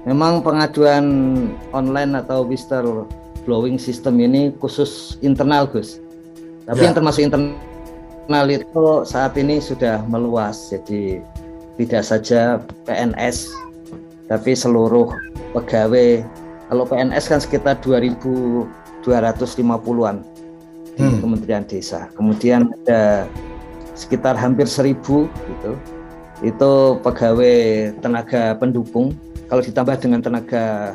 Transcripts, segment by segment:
Memang pengaduan online atau whistleblowing system ini khusus internal, Gus. Tapi yang Ya. termasuk internal itu saat ini sudah meluas. Jadi tidak saja PNS, tapi seluruh pegawai. Kalau PNS kan sekitar 2.250-an di Kementerian Desa. Kemudian ada sekitar hampir 1.000 gitu. Itu pegawai tenaga pendukung. Kalau ditambah dengan tenaga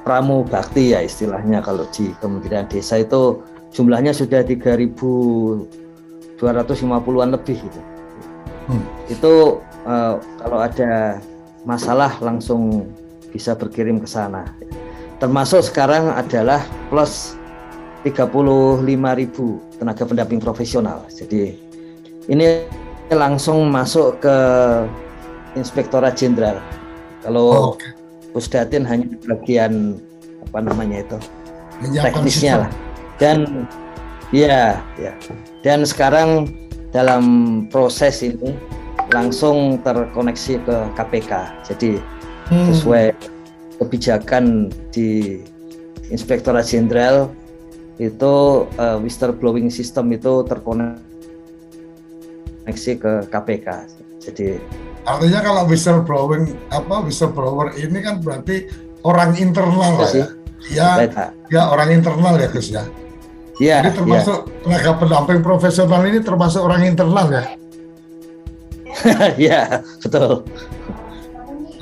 pramubakti ya istilahnya, kalau di Kementerian Desa itu jumlahnya sudah 3.250-an lebih gitu. Itu kalau ada masalah langsung bisa berkirim ke sana. Termasuk sekarang adalah plus 35.000 tenaga pendamping profesional. Jadi ini langsung masuk ke Inspektorat Jenderal. Kalau Pusdatin hanya bagian apa namanya itu teknisnya lah. Dan ya, dan sekarang dalam proses ini langsung terkoneksi ke KPK. Jadi sesuai kebijakan di Inspektorat Jenderal itu whistleblowing system itu terkoneksi ke KPK. Jadi artinya kalau whistleblower ini kan berarti orang internal lah ya. Ya orang internal ya Gus ya. Ya. Jadi termasuk tenaga pendamping profesional ini termasuk orang internal ya. Ya, betul.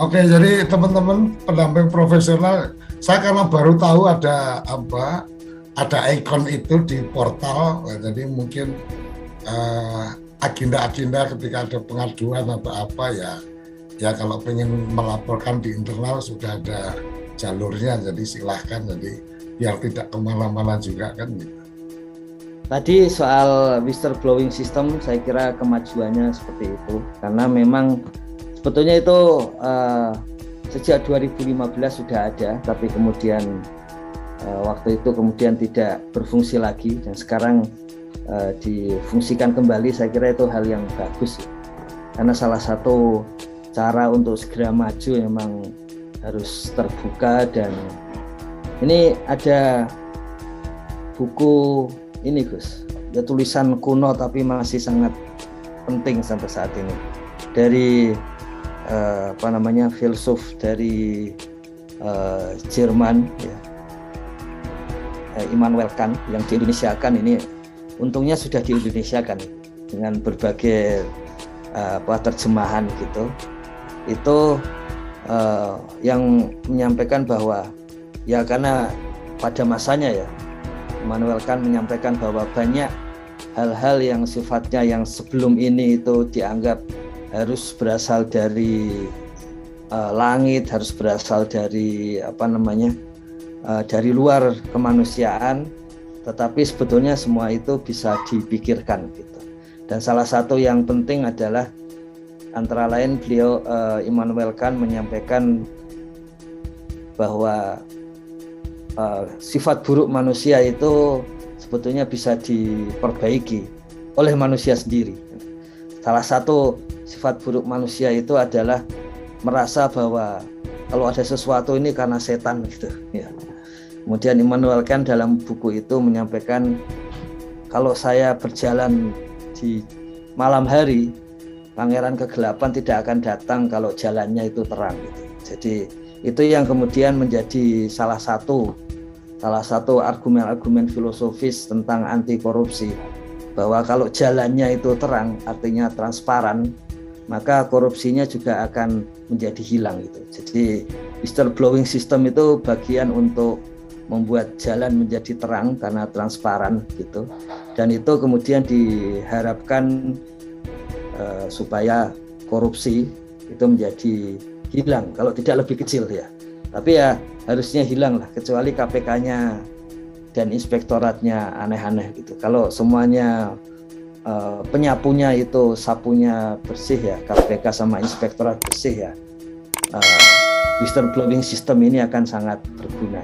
Oke, jadi teman-teman pendamping profesional, saya karena baru tahu ada ikon itu di portal, jadi mungkin agenda-agenda ketika ada pengaduan atau apa ya kalau pengen melaporkan di internal sudah ada jalurnya, jadi silahkan, jadi biar tidak kemana-mana juga kan gitu. Tadi soal whistleblowing system saya kira kemajuannya seperti itu karena memang sebetulnya itu sejak 2015 sudah ada, tapi kemudian waktu itu kemudian tidak berfungsi lagi dan sekarang difungsikan kembali. Saya kira itu hal yang bagus karena salah satu cara untuk segera maju memang harus terbuka. Dan ini ada buku ini Gus, ya tulisan kuno tapi masih sangat penting sampai saat ini dari filsuf dari Jerman ya, Immanuel Kant yang diindonesiakan. Ini untungnya sudah diindonesiakan dengan berbagai terjemahan gitu. Itu yang menyampaikan bahwa ya karena pada masanya ya Immanuel Kant menyampaikan bahwa banyak hal-hal yang sifatnya yang sebelum ini itu dianggap harus berasal dari langit, harus berasal dari dari luar kemanusiaan, tetapi sebetulnya semua itu bisa dipikirkan gitu. Dan salah satu yang penting adalah antara lain beliau Immanuel Kant menyampaikan bahwa sifat buruk manusia itu sebetulnya bisa diperbaiki oleh manusia sendiri. Salah satu sifat buruk manusia itu adalah merasa bahwa kalau ada sesuatu ini karena setan gitu ya. Kemudian Immanuel Kant dalam buku itu menyampaikan kalau saya berjalan di malam hari, pangeran kegelapan tidak akan datang kalau jalannya itu terang gitu. Jadi itu yang kemudian menjadi salah satu argumen-argumen filosofis tentang anti korupsi, bahwa kalau jalannya itu terang artinya transparan, maka korupsinya juga akan menjadi hilang gitu. Jadi whistleblowing system itu bagian untuk membuat jalan menjadi terang karena transparan gitu, dan itu kemudian diharapkan supaya korupsi itu menjadi hilang, kalau tidak lebih kecil ya, tapi ya harusnya hilang lah, kecuali KPK-nya dan inspektoratnya aneh-aneh gitu. Kalau semuanya penyapunya itu sapunya bersih ya, KPK sama inspektorat bersih ya, whistleblowing system ini akan sangat berguna.